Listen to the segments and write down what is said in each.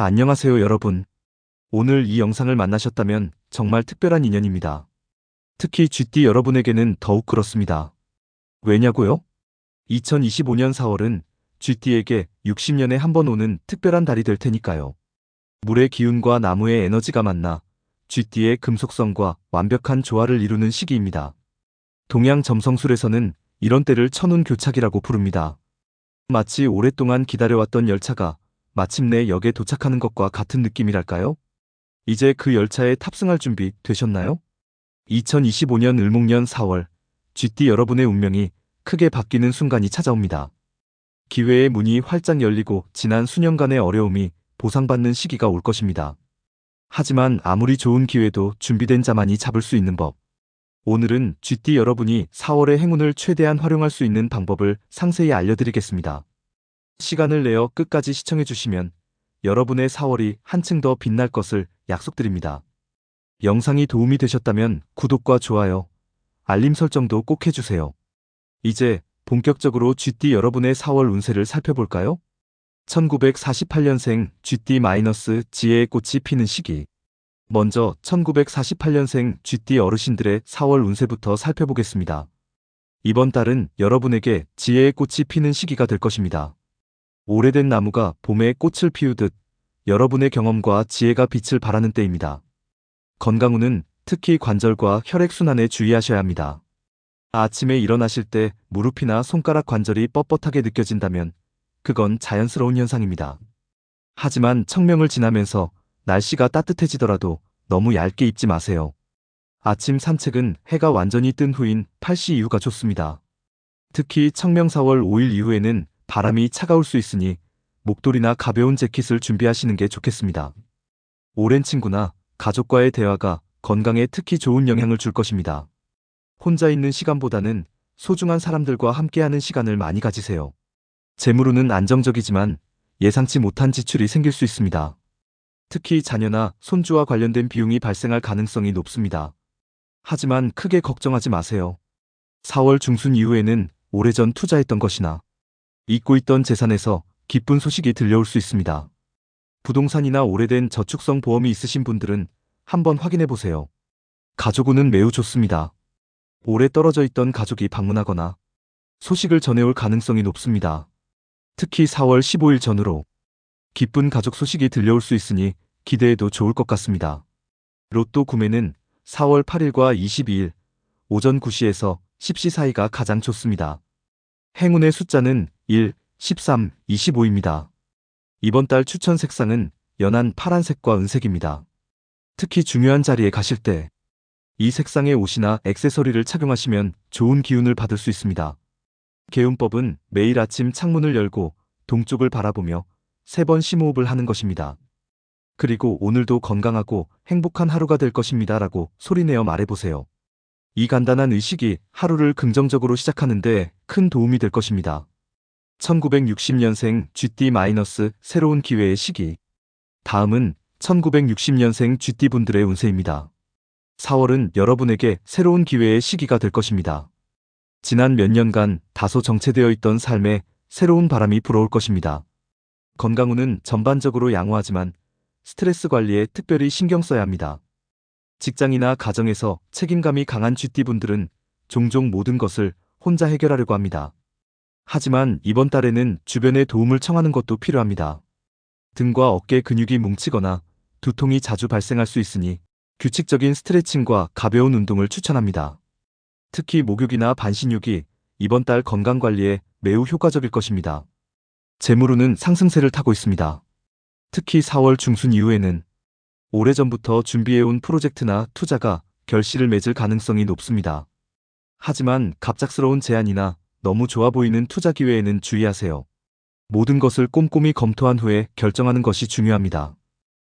안녕하세요, 여러분. 오늘 이 영상을 만나셨다면 정말 특별한 인연입니다. 특히 GT 여러분에게는 더욱 그렇습니다. 왜냐고요? 2025년 4월은 GT에게 60년에 한 번 오는 특별한 달이 될 테니까요. 물의 기운과 나무의 에너지가 만나 GT의 금속성과 완벽한 조화를 이루는 시기입니다. 동양 점성술에서는 이런 때를 천운 교착이라고 부릅니다. 마치 오랫동안 기다려왔던 열차가 마침내 역에 도착하는 것과 같은 느낌이랄까요? 이제 그 열차에 탑승할 준비 되셨나요? 2025년 을목년 4월, GT 여러분의 운명이 크게 바뀌는 순간이 찾아옵니다. 기회의 문이 활짝 열리고 지난 수년간의 어려움이 보상받는 시기가 올 것입니다. 하지만 아무리 좋은 기회도 준비된 자만이 잡을 수 있는 법. 오늘은 GT 여러분이 4월의 행운을 최대한 활용할 수 있는 방법을 상세히 알려드리겠습니다. 시간을 내어 끝까지 시청해주시면 여러분의 4월이 한층 더 빛날 것을 약속드립니다. 영상이 도움이 되셨다면 구독과 좋아요, 알림 설정도 꼭 해주세요. 이제 본격적으로 GT 여러분의 4월 운세를 살펴볼까요? 1948년생 GT-지혜의 꽃이 피는 시기. 먼저 1948년생 GT 어르신들의 4월 운세부터 살펴보겠습니다. 이번 달은 여러분에게 지혜의 꽃이 피는 시기가 될 것입니다. 오래된 나무가 봄에 꽃을 피우듯 여러분의 경험과 지혜가 빛을 발하는 때입니다. 건강운은 특히 관절과 혈액순환에 주의하셔야 합니다. 아침에 일어나실 때 무릎이나 손가락 관절이 뻣뻣하게 느껴진다면 그건 자연스러운 현상입니다. 하지만 청명을 지나면서 날씨가 따뜻해지더라도 너무 얇게 입지 마세요. 아침 산책은 해가 완전히 뜬 후인 8시 이후가 좋습니다. 특히 청명 4월 5일 이후에는 바람이 차가울 수 있으니 목도리나 가벼운 재킷을 준비하시는 게 좋겠습니다. 오랜 친구나 가족과의 대화가 건강에 특히 좋은 영향을 줄 것입니다. 혼자 있는 시간보다는 소중한 사람들과 함께하는 시간을 많이 가지세요. 재물운은 안정적이지만 예상치 못한 지출이 생길 수 있습니다. 특히 자녀나 손주와 관련된 비용이 발생할 가능성이 높습니다. 하지만 크게 걱정하지 마세요. 4월 중순 이후에는 오래전 투자했던 것이나 잊고 있던 재산에서 기쁜 소식이 들려올 수 있습니다. 부동산이나 오래된 저축성 보험이 있으신 분들은 한번 확인해 보세요. 가족운은 매우 좋습니다. 오래 떨어져 있던 가족이 방문하거나 소식을 전해올 가능성이 높습니다. 특히 4월 15일 전후로 기쁜 가족 소식이 들려올 수 있으니 기대해도 좋을 것 같습니다. 로또 구매는 4월 8일과 22일 오전 9시에서 10시 사이가 가장 좋습니다. 행운의 숫자는 1, 13, 25입니다. 이번 달 추천 색상은 연한 파란색과 은색입니다. 특히 중요한 자리에 가실 때 이 색상의 옷이나 액세서리를 착용하시면 좋은 기운을 받을 수 있습니다. 개운법은 매일 아침 창문을 열고 동쪽을 바라보며 3번 심호흡을 하는 것입니다. 그리고 오늘도 건강하고 행복한 하루가 될 것입니다 라고 소리내어 말해보세요. 이 간단한 의식이 하루를 긍정적으로 시작하는 데 큰 도움이 될 것입니다. 1960년생 GT- 새로운 기회의 시기. 다음은 1960년생 GT분들의 운세입니다. 4월은 여러분에게 새로운 기회의 시기가 될 것입니다. 지난 몇 년간 다소 정체되어 있던 삶에 새로운 바람이 불어올 것입니다. 건강운은 전반적으로 양호하지만 스트레스 관리에 특별히 신경 써야 합니다. 직장이나 가정에서 책임감이 강한 GT분들은 종종 모든 것을 혼자 해결하려고 합니다. 하지만 이번 달에는 주변의 도움을 청하는 것도 필요합니다. 등과 어깨 근육이 뭉치거나 두통이 자주 발생할 수 있으니 규칙적인 스트레칭과 가벼운 운동을 추천합니다. 특히 목욕이나 반신욕이 이번 달 건강관리에 매우 효과적일 것입니다. 재물운은 상승세를 타고 있습니다. 특히 4월 중순 이후에는 오래전부터 준비해온 프로젝트나 투자가 결실을 맺을 가능성이 높습니다. 하지만 갑작스러운 제안이나 너무 좋아 보이는 투자 기회에는 주의하세요. 모든 것을 꼼꼼히 검토한 후에 결정하는 것이 중요합니다.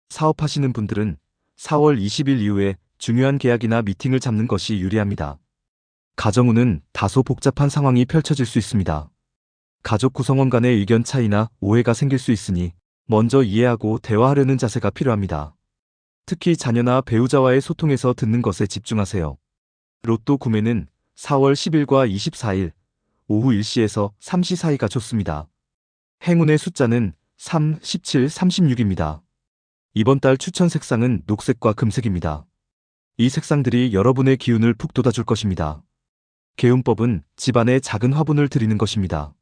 사업하시는 분들은 4월 20일 이후에 중요한 계약이나 미팅을 잡는 것이 유리합니다. 가정운은 다소 복잡한 상황이 펼쳐질 수 있습니다. 가족 구성원 간의 의견 차이나 오해가 생길 수 있으니 먼저 이해하고 대화하려는 자세가 필요합니다. 특히 자녀나 배우자와의 소통에서 듣는 것에 집중하세요. 로또 구매는 4월 10일과 24일 오후 1시에서 3시 사이가 좋습니다. 행운의 숫자는 3, 17, 36입니다. 이번 달 추천 색상은 녹색과 금색입니다. 이 색상들이 여러분의 기운을 푹 돋아줄 것입니다. 개운법은 집안에 작은 화분을 드리는 것입니다.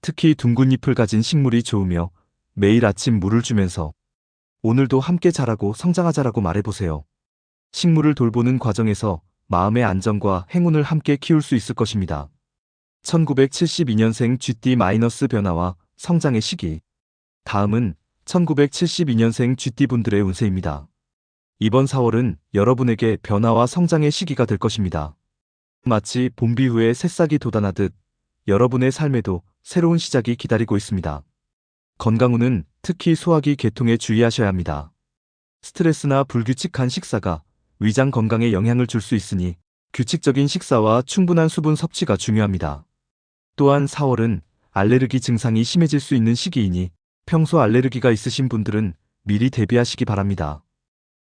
특히 둥근 잎을 가진 식물이 좋으며 매일 아침 물을 주면서 오늘도 함께 자라고 성장하자라고 말해보세요. 식물을 돌보는 과정에서 마음의 안정과 행운을 함께 키울 수 있을 것입니다. 1972년생 GT- 변화와 성장의 시기. 다음은 1972년생 GT분들의 운세입니다. 이번 4월은 여러분에게 변화와 성장의 시기가 될 것입니다. 마치 봄비 후에 새싹이 돋아나듯 여러분의 삶에도 새로운 시작이 기다리고 있습니다. 건강운은 특히 소화기 계통에 주의하셔야 합니다. 스트레스나 불규칙한 식사가 위장 건강에 영향을 줄 수 있으니 규칙적인 식사와 충분한 수분 섭취가 중요합니다. 또한 4월은 알레르기 증상이 심해질 수 있는 시기이니 평소 알레르기가 있으신 분들은 미리 대비하시기 바랍니다.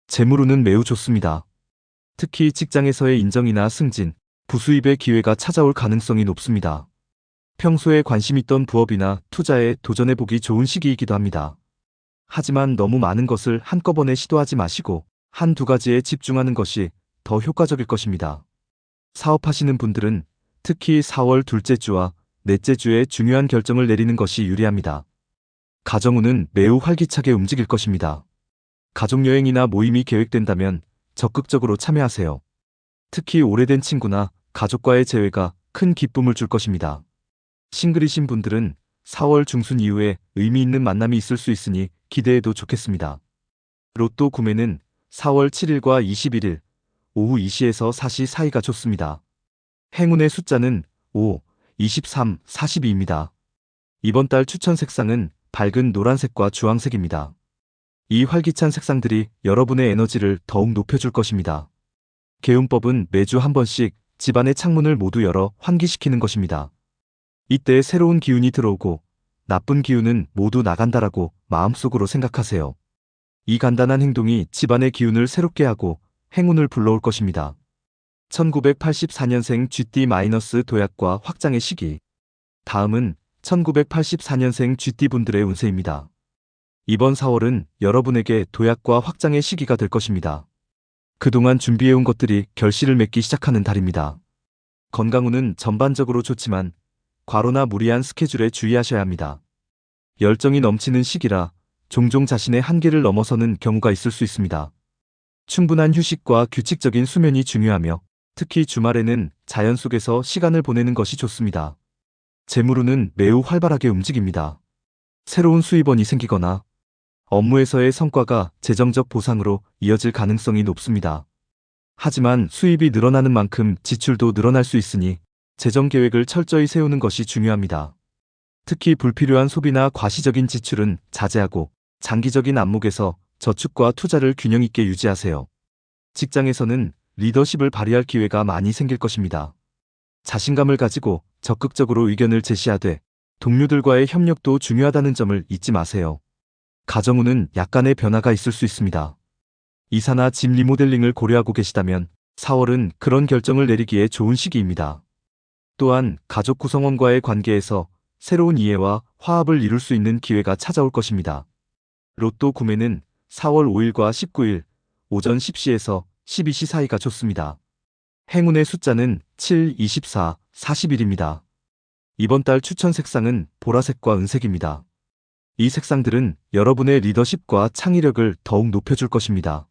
재물운은 매우 좋습니다. 특히 직장에서의 인정이나 승진, 부수입의 기회가 찾아올 가능성이 높습니다. 평소에 관심 있던 부업이나 투자에 도전해보기 좋은 시기이기도 합니다. 하지만 너무 많은 것을 한꺼번에 시도하지 마시고 한두 가지에 집중하는 것이 더 효과적일 것입니다. 사업하시는 분들은 특히 4월 둘째 주와 넷째 주에 중요한 결정을 내리는 것이 유리합니다. 가정운은 매우 활기차게 움직일 것입니다. 가족여행이나 모임이 계획된다면 적극적으로 참여하세요. 특히 오래된 친구나 가족과의 재회가 큰 기쁨을 줄 것입니다. 싱글이신 분들은 4월 중순 이후에 의미 있는 만남이 있을 수 있으니 기대해도 좋겠습니다. 로또 구매는 4월 7일과 21일 오후 2시에서 4시 사이가 좋습니다. 행운의 숫자는 5, 23, 42입니다. 이번 달 추천 색상은 밝은 노란색과 주황색입니다. 이 활기찬 색상들이 여러분의 에너지를 더욱 높여줄 것입니다. 개운법은 매주 한 번씩 집안의 창문을 모두 열어 환기시키는 것입니다. 이때 새로운 기운이 들어오고 나쁜 기운은 모두 나간다라고 마음속으로 생각하세요. 이 간단한 행동이 집안의 기운을 새롭게 하고 행운을 불러올 것입니다. 1984년생 GT- 도약과 확장의 시기. 다음은 1984년생 GT분들의 운세입니다. 이번 4월은 여러분에게 도약과 확장의 시기가 될 것입니다. 그동안 준비해온 것들이 결실을 맺기 시작하는 달입니다. 건강운은 전반적으로 좋지만 과로나 무리한 스케줄에 주의하셔야 합니다. 열정이 넘치는 시기라 종종 자신의 한계를 넘어서는 경우가 있을 수 있습니다. 충분한 휴식과 규칙적인 수면이 중요하며 특히 주말에는 자연 속에서 시간을 보내는 것이 좋습니다. 재물운은 매우 활발하게 움직입니다. 새로운 수입원이 생기거나 업무에서의 성과가 재정적 보상으로 이어질 가능성이 높습니다. 하지만 수입이 늘어나는 만큼 지출도 늘어날 수 있으니 재정 계획을 철저히 세우는 것이 중요합니다. 특히 불필요한 소비나 과시적인 지출은 자제하고 장기적인 안목에서 저축과 투자를 균형 있게 유지하세요. 직장에서는 리더십을 발휘할 기회가 많이 생길 것입니다. 자신감을 가지고 적극적으로 의견을 제시하되 동료들과의 협력도 중요하다는 점을 잊지 마세요. 가정운은 약간의 변화가 있을 수 있습니다. 이사나 집 리모델링을 고려하고 계시다면 4월은 그런 결정을 내리기에 좋은 시기입니다. 또한 가족 구성원과의 관계에서 새로운 이해와 화합을 이룰 수 있는 기회가 찾아올 것입니다. 로또 구매는 4월 5일과 19일 오전 10시에서 12시 사이가 좋습니다. 행운의 숫자는 7, 24, 41입니다. 이번 달 추천 색상은 보라색과 은색입니다. 이 색상들은 여러분의 리더십과 창의력을 더욱 높여줄 것입니다.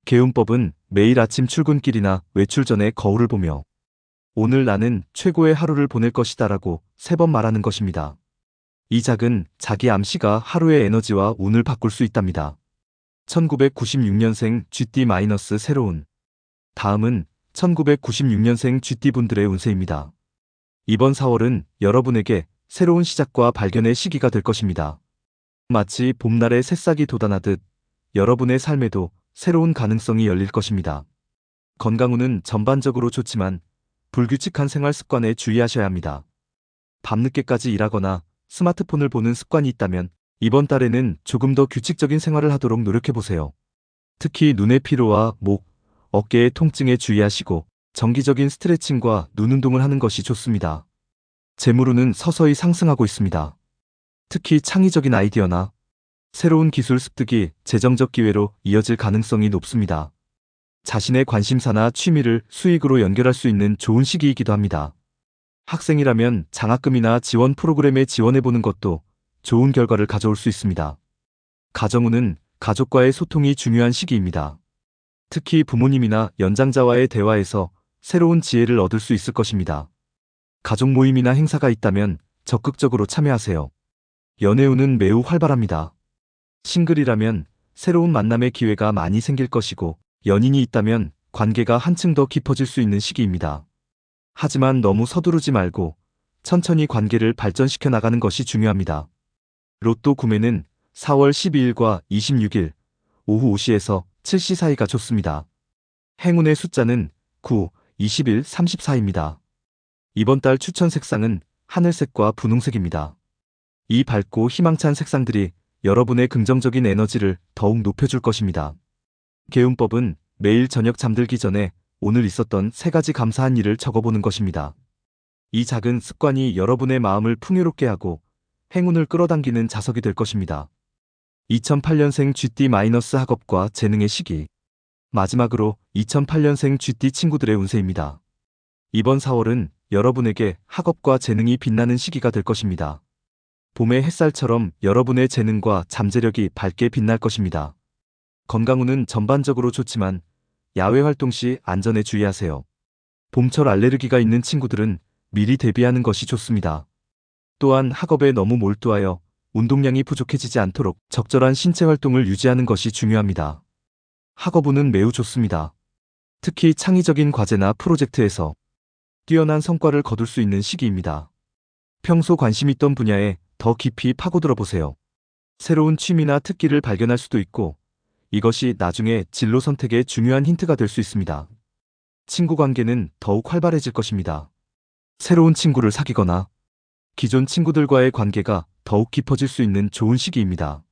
개운법은 매일 아침 출근길이나 외출 전에 거울을 보며 오늘 나는 최고의 하루를 보낼 것이다라고 3번 말하는 것입니다. 이 작은 자기 암시가 하루의 에너지와 운을 바꿀 수 있답니다. 1996년생 GT- 새로운. 다음은 1996년생 GT분들의 운세입니다. 이번 4월은 여러분에게 새로운 시작과 발견의 시기가 될 것입니다. 마치 봄날의 새싹이 돋아나듯 여러분의 삶에도 새로운 가능성이 열릴 것입니다. 건강운은 전반적으로 좋지만 불규칙한 생활 습관에 주의하셔야 합니다. 밤늦게까지 일하거나 스마트폰을 보는 습관이 있다면 이번 달에는 조금 더 규칙적인 생활을 하도록 노력해보세요. 특히 눈의 피로와 목, 어깨의 통증에 주의하시고 정기적인 스트레칭과 눈 운동을 하는 것이 좋습니다. 재물운은 서서히 상승하고 있습니다. 특히 창의적인 아이디어나 새로운 기술 습득이 재정적 기회로 이어질 가능성이 높습니다. 자신의 관심사나 취미를 수익으로 연결할 수 있는 좋은 시기이기도 합니다. 학생이라면 장학금이나 지원 프로그램에 지원해보는 것도 좋은 결과를 가져올 수 있습니다. 가정운은 가족과의 소통이 중요한 시기입니다. 특히 부모님이나 연장자와의 대화에서 새로운 지혜를 얻을 수 있을 것입니다. 가족 모임이나 행사가 있다면 적극적으로 참여하세요. 연애운은 매우 활발합니다. 싱글이라면 새로운 만남의 기회가 많이 생길 것이고, 연인이 있다면 관계가 한층 더 깊어질 수 있는 시기입니다. 하지만 너무 서두르지 말고 천천히 관계를 발전시켜 나가는 것이 중요합니다. 로또 구매는 4월 12일과 26일 오후 5시에서 7시 사이가 좋습니다. 행운의 숫자는 9, 21, 34입니다. 이번 달 추천 색상은 하늘색과 분홍색입니다. 이 밝고 희망찬 색상들이 여러분의 긍정적인 에너지를 더욱 높여줄 것입니다. 개운법은 매일 저녁 잠들기 전에 오늘 있었던 3가지 감사한 일을 적어보는 것입니다. 이 작은 습관이 여러분의 마음을 풍요롭게 하고 행운을 끌어당기는 자석이 될 것입니다. 2008년생 GT-학업과 재능의 시기. 마지막으로 2008년생 GT 친구들의 운세입니다. 이번 4월은 여러분에게 학업과 재능이 빛나는 시기가 될 것입니다. 봄의 햇살처럼 여러분의 재능과 잠재력이 밝게 빛날 것입니다. 건강운은 전반적으로 좋지만 야외 활동 시 안전에 주의하세요. 봄철 알레르기가 있는 친구들은 미리 대비하는 것이 좋습니다. 또한 학업에 너무 몰두하여 운동량이 부족해지지 않도록 적절한 신체 활동을 유지하는 것이 중요합니다. 학업운은 매우 좋습니다. 특히 창의적인 과제나 프로젝트에서 뛰어난 성과를 거둘 수 있는 시기입니다. 평소 관심 있던 분야에 더 깊이 파고들어 보세요. 새로운 취미나 특기를 발견할 수도 있고, 이것이 나중에 진로 선택에 중요한 힌트가 될 수 있습니다. 친구 관계는 더욱 활발해질 것입니다. 새로운 친구를 사귀거나 기존 친구들과의 관계가 더욱 깊어질 수 있는 좋은 시기입니다.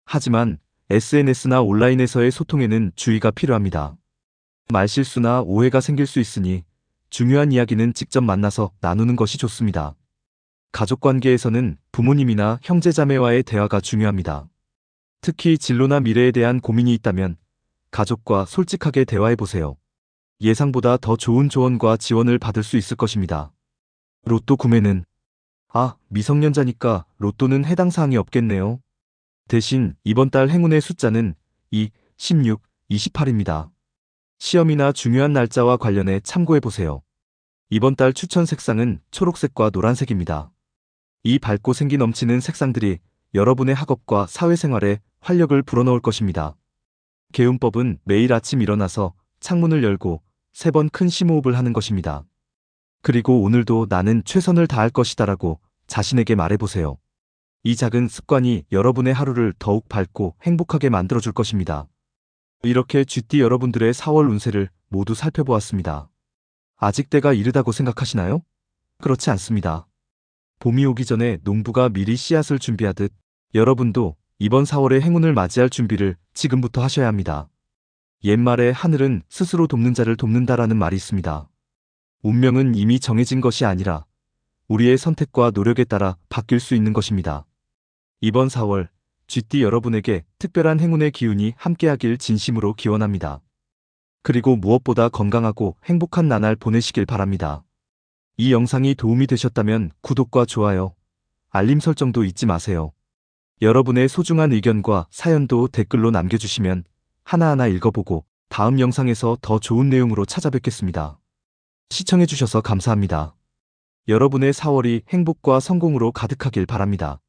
하지만 SNS나 온라인에서의 소통에는 주의가 필요합니다. 말실수나 오해가 생길 수 있으니 중요한 이야기는 직접 만나서 나누는 것이 좋습니다. 가족 관계에서는 부모님이나 형제자매와의 대화가 중요합니다. 특히 진로나 미래에 대한 고민이 있다면 가족과 솔직하게 대화해보세요. 예상보다 더 좋은 조언과 지원을 받을 수 있을 것입니다. 로또 구매는 미성년자니까 로또는 해당 사항이 없겠네요. 대신 이번 달 행운의 숫자는 2, 16, 28입니다. 시험이나 중요한 날짜와 관련해 참고해보세요. 이번 달 추천 색상은 초록색과 노란색입니다. 이 밝고 생기 넘치는 색상들이 여러분의 학업과 사회생활에 활력을 불어넣을 것입니다. 개운법은 매일 아침 일어나서 창문을 열고 3번 큰 심호흡을 하는 것입니다. 그리고 오늘도 나는 최선을 다할 것이다라고 자신에게 말해보세요. 이 작은 습관이 여러분의 하루를 더욱 밝고 행복하게 만들어줄 것입니다. 이렇게 GT 여러분들의 4월 운세를 모두 살펴보았습니다. 아직 때가 이르다고 생각하시나요? 그렇지 않습니다. 봄이 오기 전에 농부가 미리 씨앗을 준비하듯 여러분도 이번 4월의 행운을 맞이할 준비를 지금부터 하셔야 합니다. 옛말에 하늘은 스스로 돕는 자를 돕는다라는 말이 있습니다. 운명은 이미 정해진 것이 아니라 우리의 선택과 노력에 따라 바뀔 수 있는 것입니다. 이번 4월 GT 여러분에게 특별한 행운의 기운이 함께하길 진심으로 기원합니다. 그리고 무엇보다 건강하고 행복한 나날 보내시길 바랍니다. 이 영상이 도움이 되셨다면 구독과 좋아요, 알림 설정도 잊지 마세요. 여러분의 소중한 의견과 사연도 댓글로 남겨주시면 하나하나 읽어보고 다음 영상에서 더 좋은 내용으로 찾아뵙겠습니다. 시청해주셔서 감사합니다. 여러분의 4월이 행복과 성공으로 가득하길 바랍니다.